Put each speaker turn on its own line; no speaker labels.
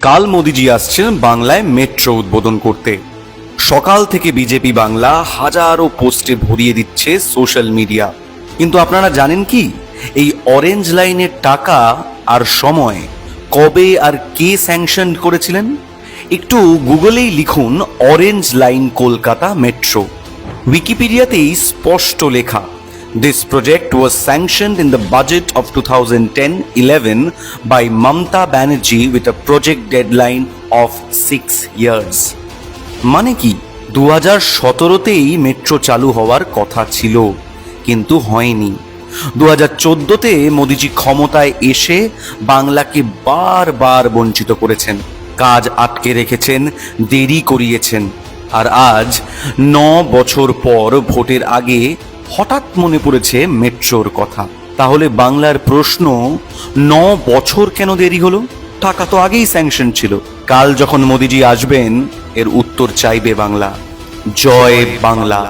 কাল মোদিজি আসছেন বাংলায় মেট্রো উদ্বোধন করতে। সকাল থেকে বিজেপি বাংলা হাজারো পোস্টে ভরিয়ে দিচ্ছে সোশ্যাল মিডিয়া। কিন্তু আপনারা জানেন কি, এই অরেঞ্জ লাইনের টাকা আর সময় কবে আর কে স্যাংশন করেছিলেন? একটু গুগলেই লিখুন অরেঞ্জ লাইন কলকাতা মেট্রো। উইকিপিডিয়াতেই স্পষ্ট লেখা, This project was sanctioned in the budget of 2010-11 by Mamata Banerjee with a project deadline of 6 years. মানে কি, 2017তেই মেট্রো চালু হওয়ার কথা ছিল, কিন্তু হয়নি। 2014তে মোদিজি ক্ষমতায় এসে বাংলাকে বারবার বঞ্চিত করেছেন, কাজ আটকে রেখেছেন, দেরি করিয়েছেন। আর আজ 9 বছর পর ভোটের আগে হঠাৎ মনে পড়েছে মেট্রোর কথা। তাহলে বাংলার প্রশ্ন, 9 বছর কেন দেরি হলো? টাকা তো আগেই স্যাংশন ছিল। কাল যখন মোদিজি আসবেন, এর উত্তর চাইবে বাংলা। জয় বাংলা।